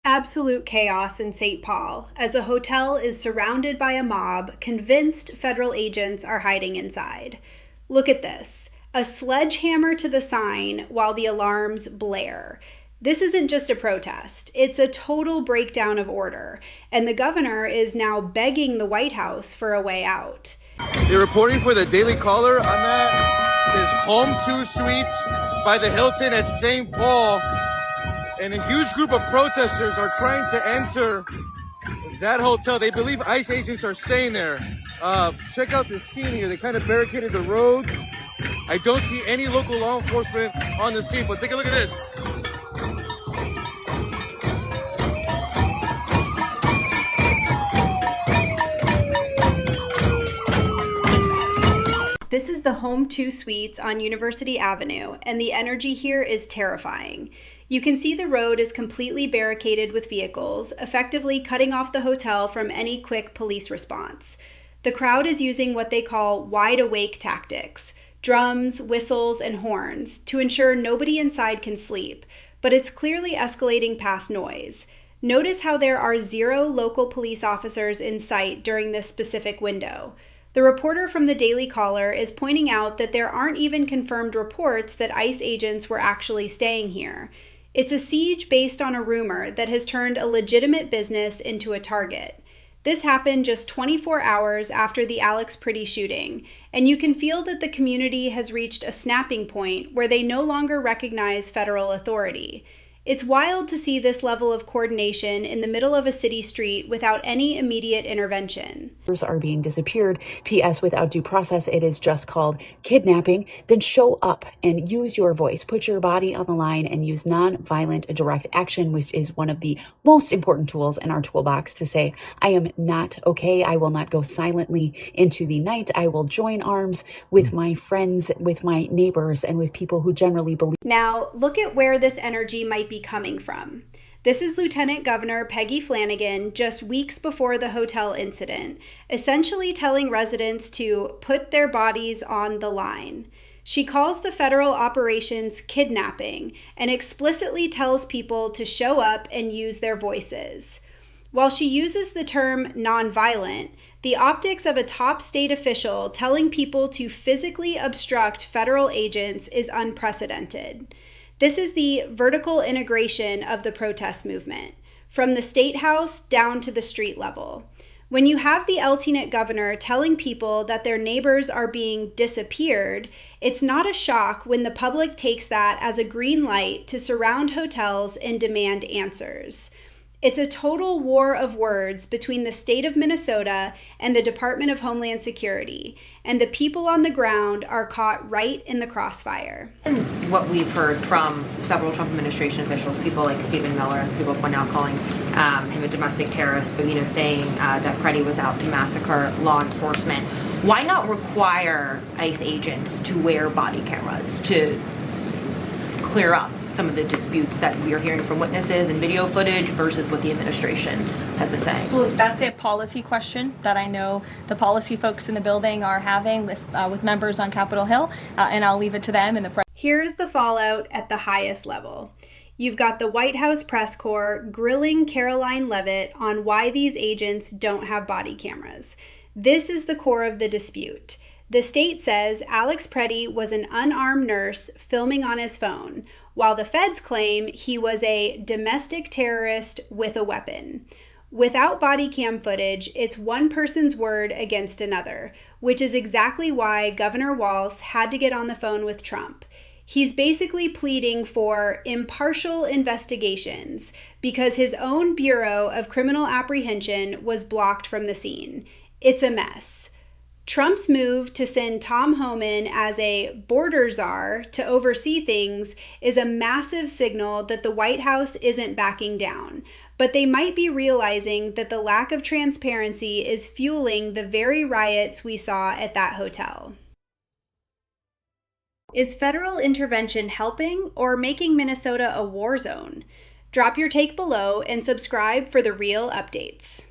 Absolute chaos in St. Paul as a hotel is surrounded by a mob convinced federal agents are hiding inside. Look at this, a sledgehammer to the sign while the alarms blare. This isn't just a protest, it's a total breakdown of order, and the governor is now begging the White House for a way out. You're reporting for the Daily Caller on that is Home 2 Suites by the Hilton at St. Paul. And a huge group of protesters are trying to enter that hotel. They believe ICE agents are staying there. Check out this scene here. They kind of barricaded the roads. I don't see any local law enforcement on the scene, but take a look at this. This is the Home 2 Suites on University Avenue, and the energy here is terrifying. You can see the road is completely barricaded with vehicles, effectively cutting off the hotel from any quick police response. The crowd is using what they call wide awake tactics, drums, whistles, and horns, to ensure nobody inside can sleep, but it's clearly escalating past noise. Notice how there are 0 local police officers in sight during this specific window. The reporter from the Daily Caller is pointing out that there aren't even confirmed reports that ICE agents were actually staying here. It's a siege based on a rumor that has turned a legitimate business into a target. This happened just 24 hours after the Alex Pretti shooting, and you can feel that the community has reached a snapping point where they no longer recognize federal authority. It's wild to see this level of coordination in the middle of a city street without any immediate intervention. Are being disappeared. P.S. Without due process, it is just called kidnapping. Then show up and use your voice. Put your body on the line and use non-violent direct action, which is one of the most important tools in our toolbox to say, I am not okay. I will not go silently into the night. I will join arms with my friends, with my neighbors, and with people who generally believe. Now, look at where this energy might be coming from. This is Lieutenant Governor Peggy Flanagan just weeks before the hotel incident, essentially telling residents to put their bodies on the line. She calls the federal operations kidnapping and explicitly tells people to show up and use their voices. While she uses the term nonviolent, the optics of a top state official telling people to physically obstruct federal agents is unprecedented. This is the vertical integration of the protest movement, from the state house down to the street level. When you have the Lieutenant Governor telling people that their neighbors are being disappeared, it's not a shock when the public takes that as a green light to surround hotels and demand answers. It's a total war of words between the state of Minnesota and the Department of Homeland Security, and the people on the ground are caught right in the crossfire. And what we've heard from several Trump administration officials, people like Stephen Miller, as people point out, calling him a domestic terrorist, but saying that Pretti was out to massacre law enforcement. Why not require ICE agents to wear body cameras to clear up some of the disputes that we are hearing from witnesses and video footage versus what the administration has been saying? Well, that's a policy question that I know the policy folks in the building are having with members on Capitol Hill, and I'll leave it to them and the press. Here's the fallout at the highest level. You've got the White House press corps grilling Caroline Leavitt on why these agents don't have body cameras. This is the core of the dispute. The state says Alex Pretti was an unarmed nurse filming on his phone, while the feds claim he was a domestic terrorist with a weapon. Without body cam footage, it's one person's word against another, which is exactly why Governor Walz had to get on the phone with Trump. He's basically pleading for impartial investigations because his own Bureau of Criminal Apprehension was blocked from the scene. It's a mess. Trump's move to send Tom Homan as a border czar to oversee things is a massive signal that the White House isn't backing down, but they might be realizing that the lack of transparency is fueling the very riots we saw at that hotel. Is federal intervention helping or making Minnesota a war zone? Drop your take below and subscribe for the real updates.